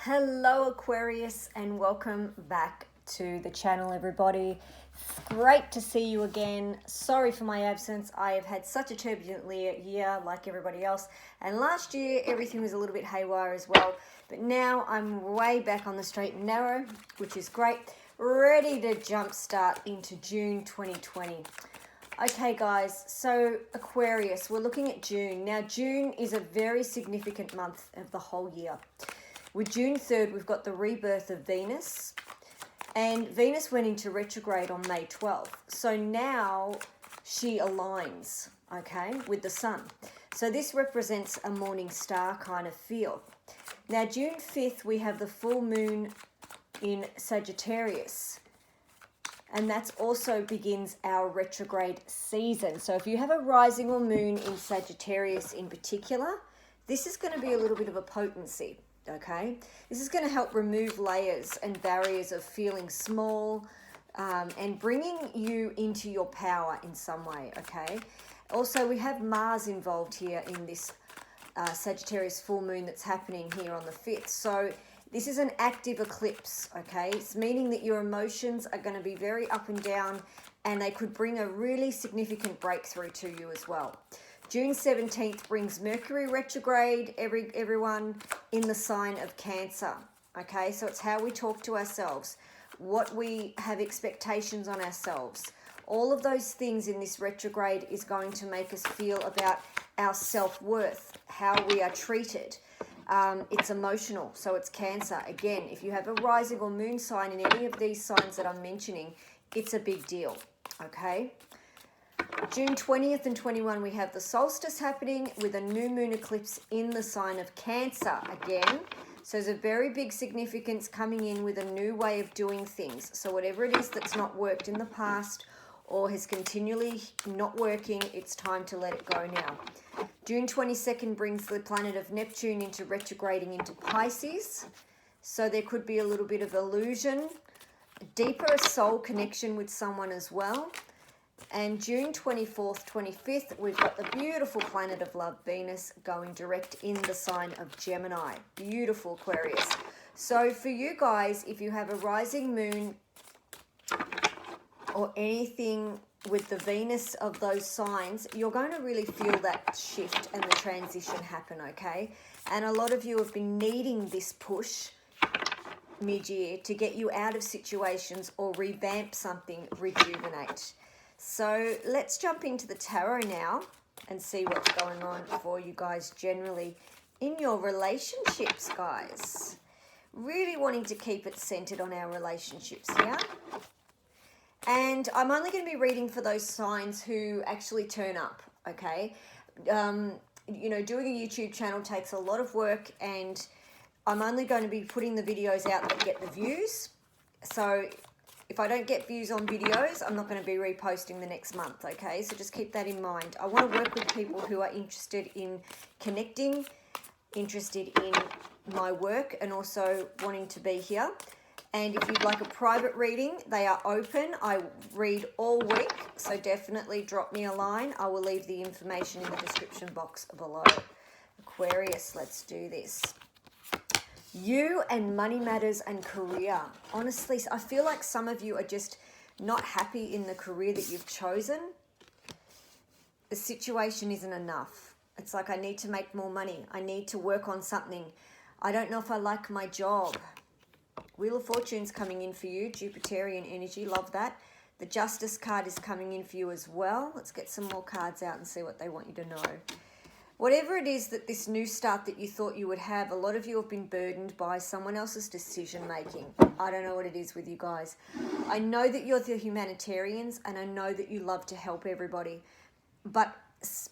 Hello Aquarius, and welcome back to the channel, everybody. Great to see you again. Sorry for my absence. I have had such a turbulent year like everybody else, and last year everything was a little bit haywire as well, but now I'm way back on the straight and narrow, which is great. Ready to jumpstart into June 2020. Okay guys, so Aquarius, we're looking at June. Now June is a very significant month of the whole year. With June 3rd, we've got the rebirth of Venus, and Venus went into retrograde on May 12th. So now she aligns, okay, with the sun. So this represents a morning star kind of feel. Now June 5th, we have the full moon in Sagittarius, and that's also begins our retrograde season. So if you have a rising or moon in Sagittarius in particular, this is going to be a little bit of a potency. Okay, this is going to help remove layers and barriers of feeling small and bringing you into your power in some way. Okay, also we have Mars involved here in this Sagittarius full moon that's happening here on the 5th. So this is an active eclipse. Okay, it's meaning that your emotions are going to be very up and down, and they could bring a really significant breakthrough to you as well. June 17th brings Mercury retrograde, everyone, in the sign of Cancer. Okay, so it's how we talk to ourselves, what we have expectations on ourselves. All of those things in this retrograde is going to make us feel about our self-worth, how we are treated. It's emotional, so it's Cancer. Again, if you have a rising or moon sign in any of these signs that I'm mentioning, it's a big deal. Okay. June 20th and 21, we have the solstice happening with a new moon eclipse in the sign of Cancer again. So there's a very big significance coming in with a new way of doing things. So whatever it is that's not worked in the past or has continually not working, it's time to let it go now. June 22nd brings the planet of Neptune into retrograding into Pisces. So there could be a little bit of illusion, a deeper soul connection with someone as well. And June 24th, 25th, we've got the beautiful planet of love, Venus, going direct in the sign of Gemini. Beautiful, Aquarius. So for you guys, if you have a rising moon or anything with the Venus of those signs, you're going to really feel that shift and the transition happen, okay? And a lot of you have been needing this push mid-year to get you out of situations or revamp something, rejuvenate. So let's jump into the tarot now and see what's going on for you guys generally in your relationships, guys. Really wanting to keep it centered on our relationships here. And I'm only going to be reading for those signs who actually turn up, okay? You know, doing a YouTube channel takes a lot of work, and I'm only going to be putting the videos out that get the views. So if I don't get views on videos, I'm not going to be reposting the next month, okay? So just keep that in mind. I want to work with people who are interested in connecting, interested in my work, and also wanting to be here. And if you'd like a private reading, they are open. I read all week, so definitely drop me a line. I will leave the information in the description box below. Aquarius, let's do this. You and money matters and career. Honestly, I feel like some of you are just not happy in the career that you've chosen. The situation isn't enough. It's like, I need to make more money. I need to work on something. I don't know if I like my job. Wheel of Fortune's coming in for you. Jupiterian energy, love that. The Justice card is coming in for you as well. Let's get some more cards out and see what they want you to know. Whatever it is that this new start that you thought you would have, a lot of you have been burdened by someone else's decision making. I don't know what it is with you guys. I know that you're the humanitarians, and I know that you love to help everybody, but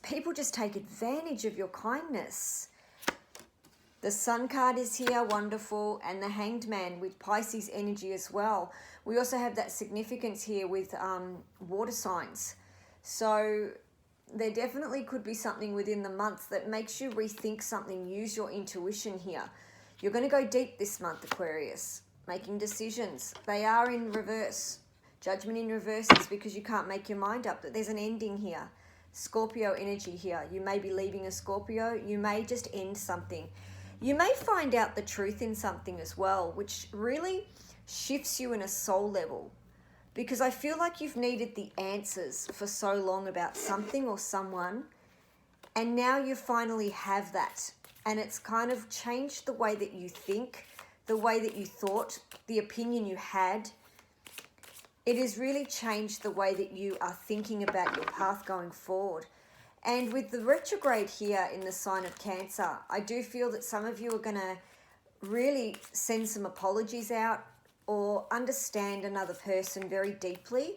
people just take advantage of your kindness. The Sun card is here, wonderful, and the Hanged Man with Pisces energy as well. We also have that significance here with water signs. So there definitely could be something within the month that makes you rethink something. Use your intuition here. You're going to go deep this month, Aquarius. Making decisions. They are in reverse. Judgment in reverse is because you can't make your mind up. That there's an ending here. Scorpio energy here. You may be leaving a Scorpio. You may just end something. You may find out the truth in something as well, which really shifts you in a soul level, because I feel like you've needed the answers for so long about something or someone, and now you finally have that, and it's kind of changed the way that you think, the way that you thought, the opinion you had. It has really changed the way that you are thinking about your path going forward. And with the retrograde here in the sign of Cancer, I do feel that some of you are going to really send some apologies out or understand another person very deeply.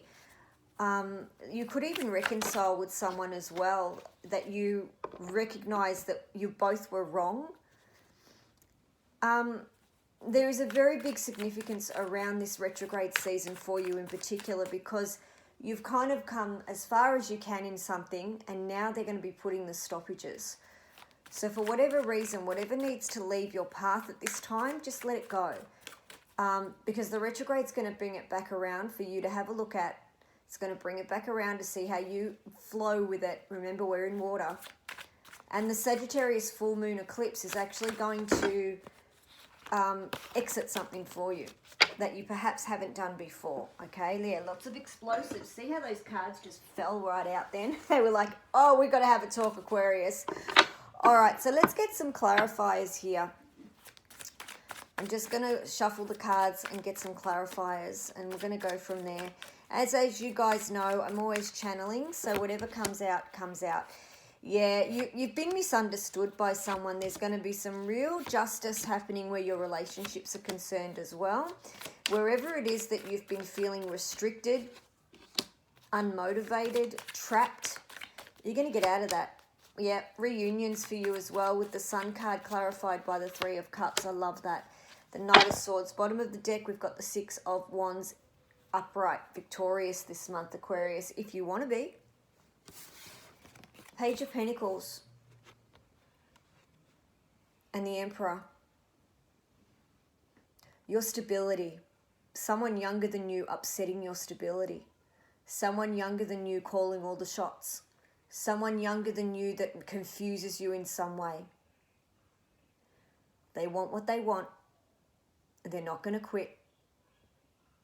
You could even reconcile with someone as well, that you recognize that you both were wrong. There is a very big significance around this retrograde season for you in particular, because you've kind of come as far as you can in something, and now they're going to be putting the stoppages. So for whatever reason, whatever needs to leave your path at this time, just let it go. Because the retrograde's going to bring it back around for you to have a look at. It's going to bring it back around to see how you flow with it. Remember, we're in water. And the Sagittarius full moon eclipse is actually going to exit something for you that you perhaps haven't done before. Okay, yeah, lots of explosives. See how those cards just fell right out then? They were like, oh, we've got to have a talk, Aquarius. All right, so let's get some clarifiers here. I'm just going to shuffle the cards and get some clarifiers, and we're going to go from there. As you guys know, I'm always channeling, so whatever comes out, comes out. Yeah, you've been misunderstood by someone. There's going to be some real justice happening where your relationships are concerned as well. Wherever it is that you've been feeling restricted, unmotivated, trapped, you're going to get out of that. Yeah, reunions for you as well, with the Sun card clarified by the Three of Cups. I love that. The Knight of Swords. Bottom of the deck, we've got the Six of Wands, upright, victorious this month, Aquarius, if you want to be. Page of Pentacles and the Emperor. Your stability. Someone younger than you upsetting your stability. Someone younger than you calling all the shots. Someone younger than you that confuses you in some way. They want what they want. They're not going to quit.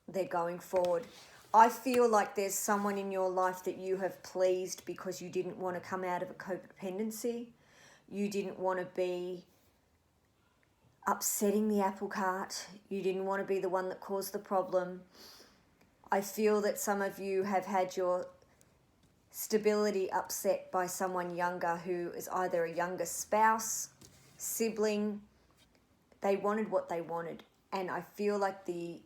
They're going forward. I feel like there's someone in your life that you have pleased because you didn't want to come out of a codependency. You didn't want to be upsetting the apple cart. You didn't want to be the one that caused the problem. I feel that some of you have had your stability upset by someone younger who is either a younger spouse, sibling. They wanted what they wanted. And I feel like the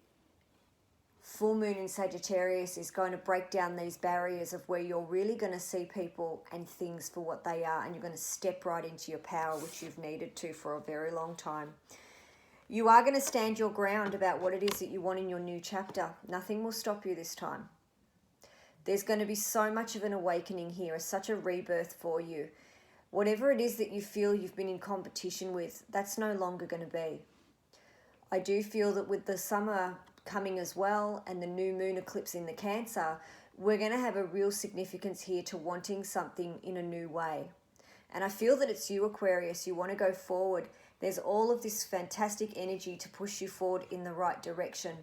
full moon in Sagittarius is going to break down these barriers of where you're really going to see people and things for what they are, and you're going to step right into your power, which you've needed to for a very long time. You are going to stand your ground about what it is that you want in your new chapter. Nothing will stop you this time. There's going to be so much of an awakening here, such a rebirth for you. Whatever it is that you feel you've been in competition with, that's no longer going to be. I do feel that with the summer coming as well and the new moon eclipse in the Cancer, we're going to have a real significance here to wanting something in a new way. And I feel that it's you, Aquarius. You want to go forward. There's all of this fantastic energy to push you forward in the right direction,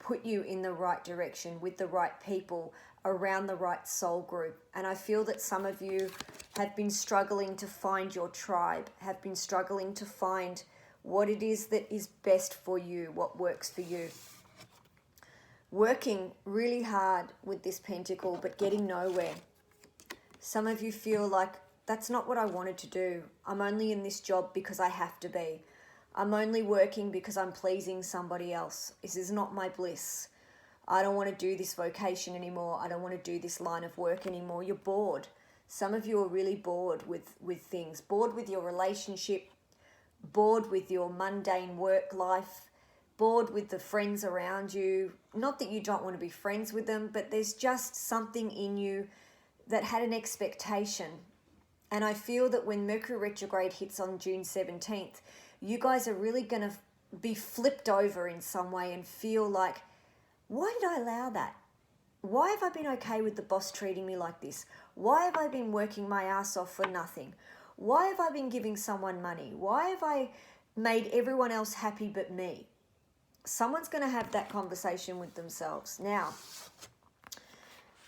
put you in the right direction with the right people around the right soul group. And I feel that some of you have been struggling to find your tribe, have been struggling to find what it is that is best for you, what works for you. Working really hard with this pentacle, but getting nowhere. Some of you feel like, that's not what I wanted to do. I'm only in this job because I have to be. I'm only working because I'm pleasing somebody else. This is not my bliss. I don't want to do this vocation anymore. I don't want to do this line of work anymore. You're bored. Some of you are really bored with things. Bored with your relationship. Bored with your mundane work life. Bored with the friends around you. Not that you don't want to be friends with them, but there's just something in you that had an expectation. And I feel that when Mercury retrograde hits on June 17th, you guys are really going to be flipped over in some way and feel like, why did I allow that? Why have I been okay with the boss treating me like this? Why have I been working my ass off for nothing? Why have I been giving someone money? Why have I made everyone else happy but me? Someone's going to have that conversation with themselves. Now,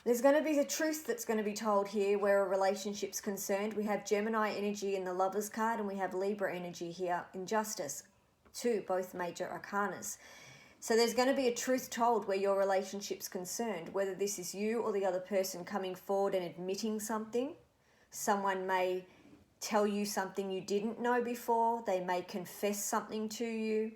there's going to be the truth that's going to be told here where a relationship's concerned. We have Gemini energy in the Lovers card, and we have Libra energy here in Justice. Two, both major arcanas. So there's going to be a truth told where your relationship's concerned, whether this is you or the other person coming forward and admitting something. Someone may tell you something you didn't know before. They may confess something to you.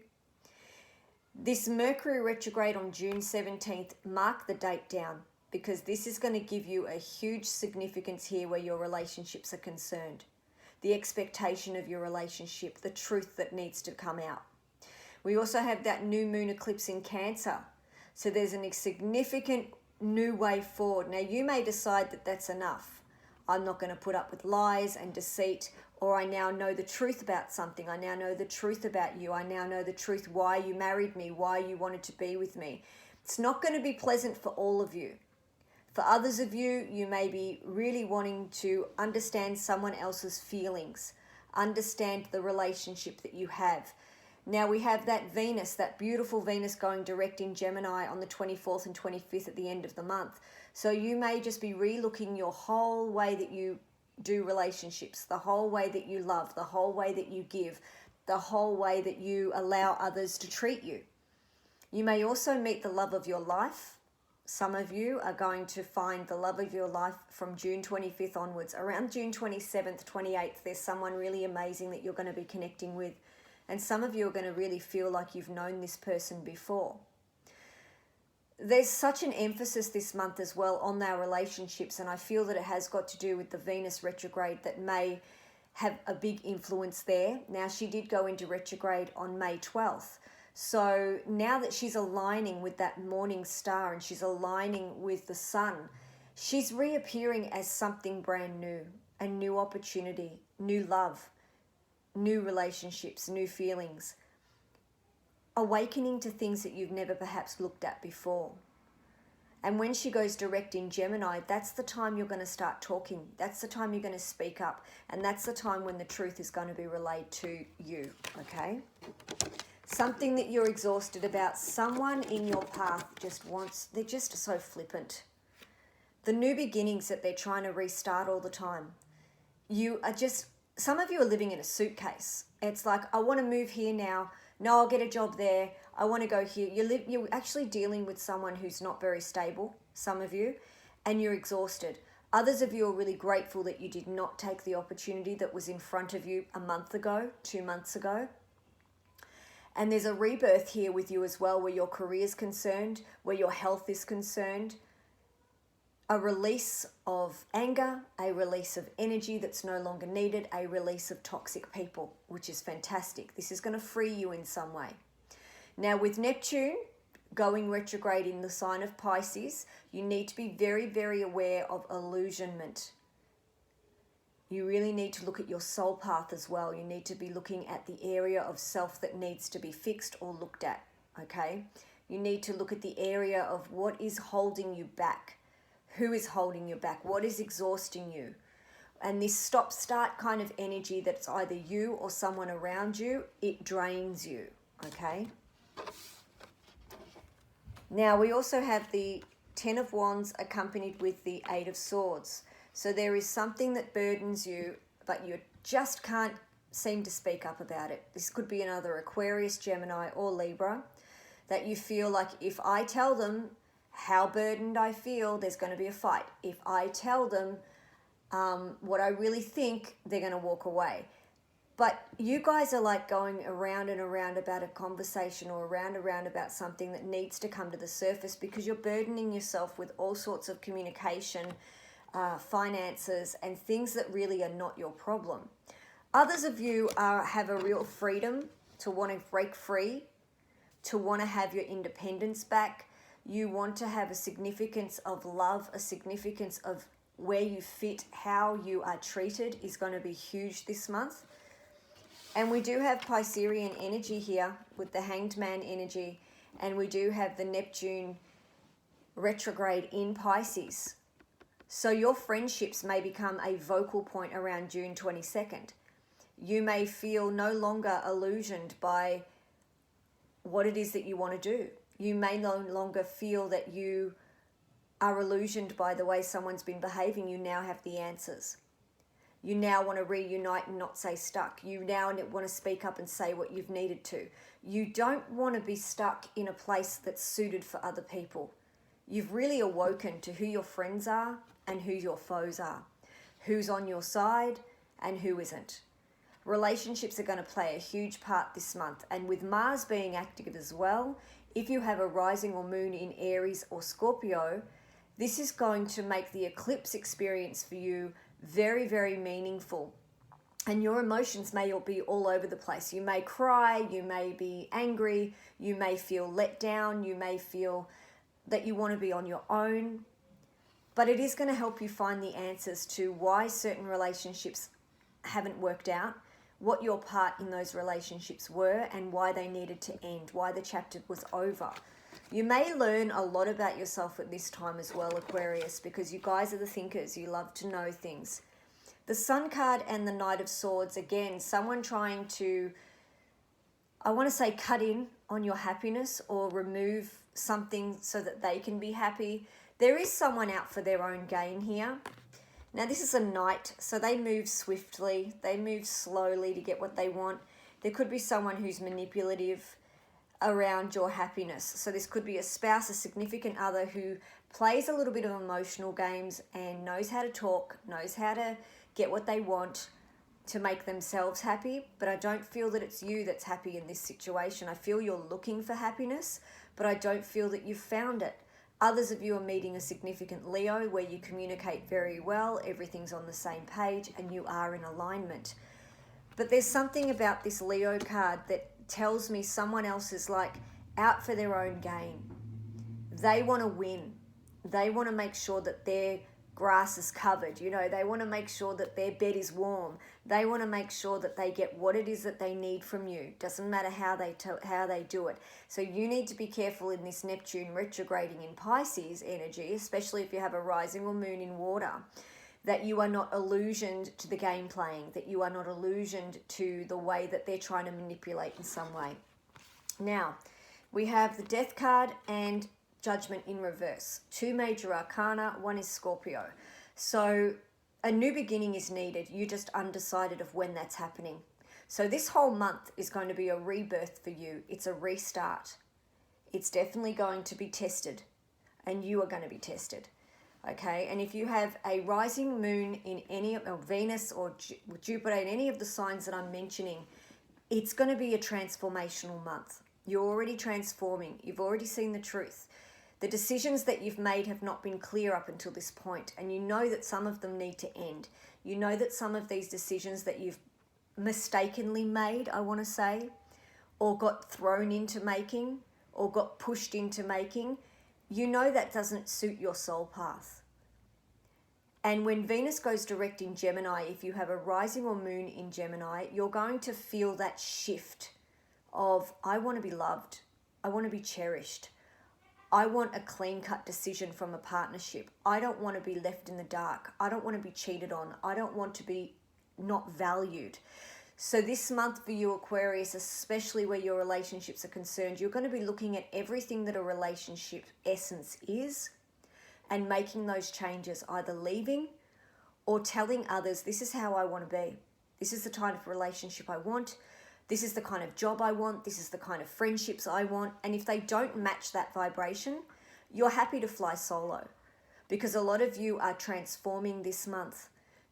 This Mercury retrograde on June 17th, mark the date down, because this is going to give you a huge significance here where your relationships are concerned. The expectation of your relationship, the truth that needs to come out. We also have that new moon eclipse in Cancer. So there's a significant new way forward. Now you may decide that that's enough. I'm not going to put up with lies and deceit, or I now know the truth about something. I now know the truth about you. I now know the truth why you married me, why you wanted to be with me. It's not going to be pleasant for all of you. For others of you, you may be really wanting to understand someone else's feelings, understand the relationship that you have. Now we have that Venus, that beautiful Venus going direct in Gemini on the 24th and 25th at the end of the month. So you may just be re-looking your whole way that you do relationships, the whole way that you love, the whole way that you give, the whole way that you allow others to treat you. You may also meet the love of your life. Some of you are going to find the love of your life from June 25th onwards. Around June 27th, 28th, there's someone really amazing that you're going to be connecting with. And some of you are going to really feel like you've known this person before. There's such an emphasis this month as well on our relationships, and I feel that it has got to do with the Venus retrograde that may have a big influence there. Now, she did go into retrograde on May 12th. So now that she's aligning with that morning star and she's aligning with the sun, she's reappearing as something brand new, a new opportunity, new love, new relationships, new feelings, awakening to things that you've never perhaps looked at before. And when she goes direct in Gemini, that's the time you're going to start talking. That's the time you're going to speak up. And that's the time when the truth is going to be relayed to you, okay? Something that you're exhausted about, someone in your path they're just so flippant. The new beginnings that they're trying to restart all the time. Some of you are living in a suitcase. It's like, I want to move here now. No, I'll get a job there. I want to go here. You're actually dealing with someone who's not very stable, some of you, and you're exhausted. Others of you are really grateful that you did not take the opportunity that was in front of you a month ago, 2 months ago. And there's a rebirth here with you as well, where your career is concerned, where your health is concerned. A release of anger, a release of energy that's no longer needed, a release of toxic people, which is fantastic. This is going to free you in some way. Now with Neptune going retrograde in the sign of Pisces, you need to be very, very aware of illusionment. You really need to look at your soul path as well. You need to be looking at the area of self that needs to be fixed or looked at, okay? You need to look at the area of what is holding you back. Who is holding you back? What is exhausting you? And this stop-start kind of energy that's either you or someone around you, it drains you, okay? Now, we also have the Ten of Wands accompanied with the Eight of Swords. So there is something that burdens you, but you just can't seem to speak up about it. This could be another Aquarius, Gemini, or Libra, that you feel like if I tell them how burdened I feel, there's going to be a fight. If I tell them what I really think, they're going to walk away. But you guys are like going around and around about a conversation or around and around about something that needs to come to the surface because you're burdening yourself with all sorts of communication, finances, and things that really are not your problem. Others of you have a real freedom to want to break free, to want to have your independence back. You want to have a significance of love, a significance of where you fit, how you are treated is going to be huge this month. And we do have Piscean energy here with the Hanged Man energy, and we do have the Neptune retrograde in Pisces. So your friendships may become a vocal point around June 22nd. You may feel no longer illusioned by what it is that you want to do. You may no longer feel that you are illusioned by the way someone's been behaving. You now have the answers. You now want to reunite and not stay stuck. You now want to speak up and say what you've needed to. You don't want to be stuck in a place that's suited for other people. You've really awoken to who your friends are and who your foes are, who's on your side and who isn't. Relationships are going to play a huge part this month, and with Mars being active as well, if you have a rising or moon in Aries or Scorpio, this is going to make the eclipse experience for you very, very meaningful. And your emotions may be all over the place. You may cry, you may be angry, you may feel let down, you may feel that you want to be on your own. But it is going to help you find the answers to why certain relationships haven't worked out, what your part in those relationships were, and why they needed to end, why the chapter was over. You may learn a lot about yourself at this time as well, Aquarius, because you guys are the thinkers. You love to know things. The Sun card and the Knight of Swords, again, someone trying to, I want to say, cut in on your happiness or remove something so that they can be happy. There is someone out for their own gain here. Now, this is a knight, so they move swiftly. They move slowly to get what they want. There could be someone who's manipulative around your happiness. So this could be a spouse, a significant other who plays a little bit of emotional games and knows how to talk, knows how to get what they want to make themselves happy. But I don't feel that it's you that's happy in this situation. I feel you're looking for happiness, but I don't feel that you've found it. Others of you are meeting a significant Leo where you communicate very well, everything's on the same page, and you are in alignment. But there's something about this Leo card that tells me someone else is like out for their own gain. They want to win. They want to make sure that their grass is covered. You know, they want to make sure that their bed is warm. They want to make sure that they get what it is that they need from you. Doesn't matter how they do it. So you need to be careful in this Neptune retrograding in Pisces energy, especially if you have a rising or moon in water, that you are not illusioned to the game playing, that you are not illusioned to the way that they're trying to manipulate in some way. Now, we have the Death card and Judgment in reverse. Two major arcana, one is Scorpio. So a new beginning is needed. You're just undecided of when that's happening. So this whole month is going to be a rebirth for you. It's a restart. It's definitely going to be tested, and you are going to be tested. Okay, and if you have a rising moon in any of, or Venus or Jupiter in any of the signs that I'm mentioning, it's going to be a transformational month. You're already transforming. You've already seen the truth. The decisions that you've made have not been clear up until this point, and you know that some of them need to end. You know that some of these decisions that you've mistakenly made, I want to say, or got thrown into making, or got pushed into making, you know that doesn't suit your soul path. And when Venus goes direct in Gemini, if you have a rising or moon in Gemini, you're going to feel that shift of, I want to be loved. I want to be cherished. I want a clean-cut decision from a partnership. I don't want to be left in the dark. I don't want to be cheated on. I don't want to be not valued. So this month for you, Aquarius, especially where your relationships are concerned, you're going to be looking at everything that a relationship essence is and making those changes, either leaving or telling others, this is how I want to be. This is the kind of relationship I want. This is the kind of job I want. This is the kind of friendships I want. And if they don't match that vibration, you're happy to fly solo, because a lot of you are transforming this month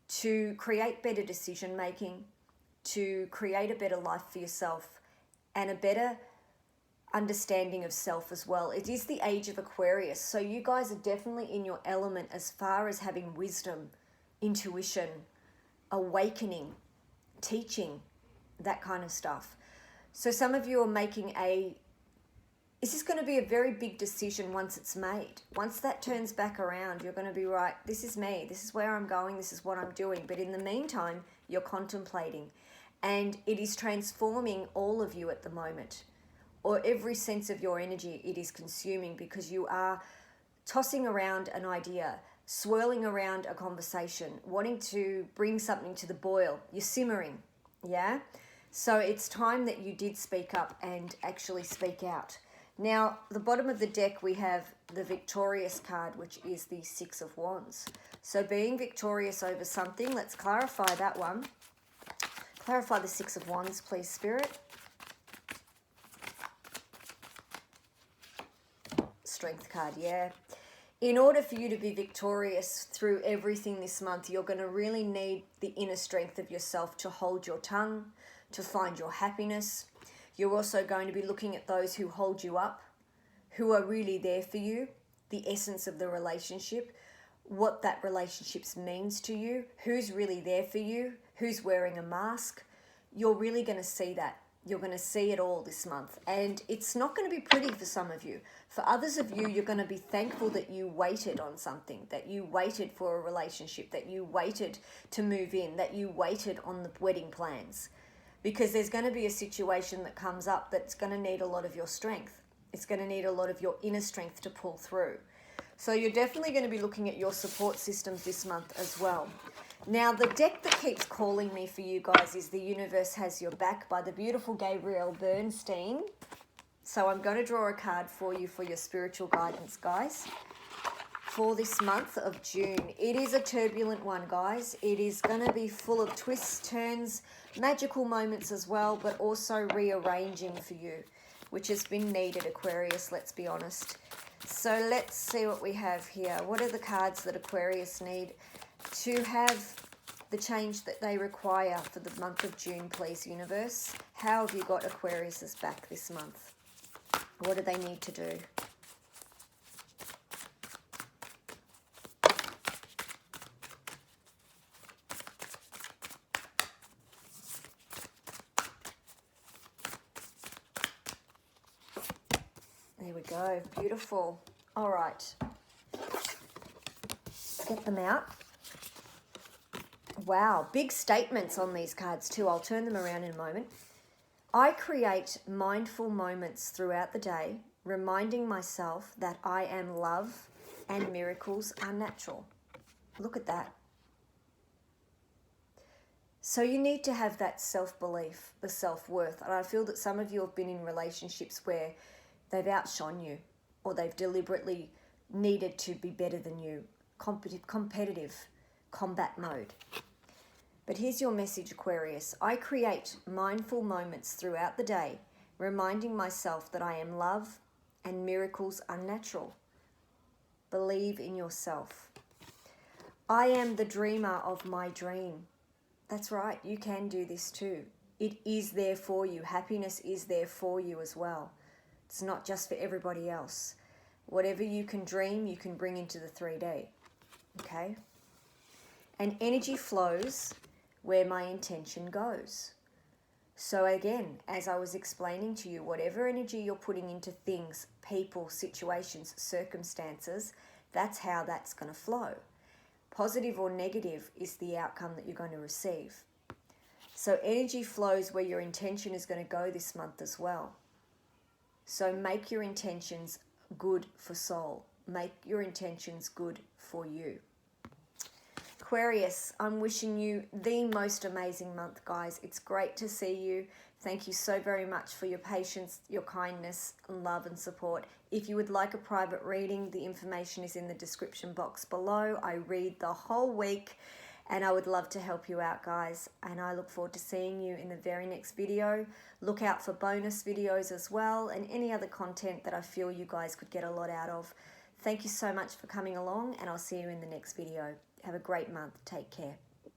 to create better decision making, to create a better life for yourself and a better understanding of self as well. It is the age of Aquarius. So you guys are definitely in your element as far as having wisdom, intuition, awakening, teaching, that kind of stuff. So some of you are making this is going to be a very big decision once it's made. Once that turns back around, you're going to be right, this is me, this is where I'm going, this is what I'm doing. But in the meantime, you're contemplating. And it is transforming all of you at the moment, or every sense of your energy it is consuming, because you are tossing around an idea. swirling around a conversation, wanting to bring something to the boil. You're simmering, yeah? So it's time that you did speak up and actually speak out. Now, the bottom of the deck, we have the Victorious card, which is the Six of Wands. So being victorious over something, let's clarify that one. Clarify the Six of Wands, please, Spirit. Strength card, yeah. In order for you to be victorious through everything this month, you're going to really need the inner strength of yourself to hold your tongue, to find your happiness. You're also going to be looking at those who hold you up, who are really there for you, the essence of the relationship, what that relationship means to you, who's really there for you, who's wearing a mask. You're really going to see that. You're going to see it all this month. And it's not going to be pretty for some of you. For others of you, you're going to be thankful that you waited on something, that you waited for a relationship, that you waited to move in, that you waited on the wedding plans. Because there's going to be a situation that comes up that's going to need a lot of your strength. It's going to need a lot of your inner strength to pull through. So you're definitely going to be looking at your support systems this month as well. Now, the deck that keeps calling me for you guys is The Universe Has Your Back by the beautiful Gabrielle Bernstein. So I'm going to draw a card for you for your spiritual guidance, guys, for this month of June. It is a turbulent one, guys. It is going to be full of twists, turns, magical moments as well, but also rearranging for you, which has been needed, Aquarius, let's be honest. So let's see what we have here. What are the cards that Aquarius need to have the change that they require for the month of June, please, universe? How have you got Aquarius's back this month? What do they need to do? There we go. Beautiful. All right. Let's get them out. Wow. Big statements on these cards too. I'll turn them around in a moment. I create mindful moments throughout the day, reminding myself that I am love and miracles are natural. Look at that. So you need to have that self-belief, the self-worth. And I feel that some of you have been in relationships where they've outshone you, or they've deliberately needed to be better than you. Competitive combat mode. But here's your message, Aquarius. I create mindful moments throughout the day, reminding myself that I am love and miracles are natural. Believe in yourself. I am the dreamer of my dream. That's right, you can do this too. It is there for you. Happiness is there for you as well. It's not just for everybody else. Whatever you can dream, you can bring into the 3D. Okay? And energy flows where my intention goes. So again, as I was explaining to you, whatever energy you're putting into things, people, situations, circumstances, that's how that's going to flow. Positive or negative is the outcome that you're going to receive. So energy flows where your intention is going to go this month as well. So make your intentions good for soul. Make your intentions good for you. Aquarius, I'm wishing you the most amazing month, guys. It's great to see you. Thank you so very much for your patience, your kindness, love and support. If you would like a private reading, the information is in the description box below. I read the whole week and I would love to help you out, guys. And I look forward to seeing you in the very next video. Look out for bonus videos as well and any other content that I feel you guys could get a lot out of. Thank you so much for coming along and I'll see you in the next video. Have a great month. Take care.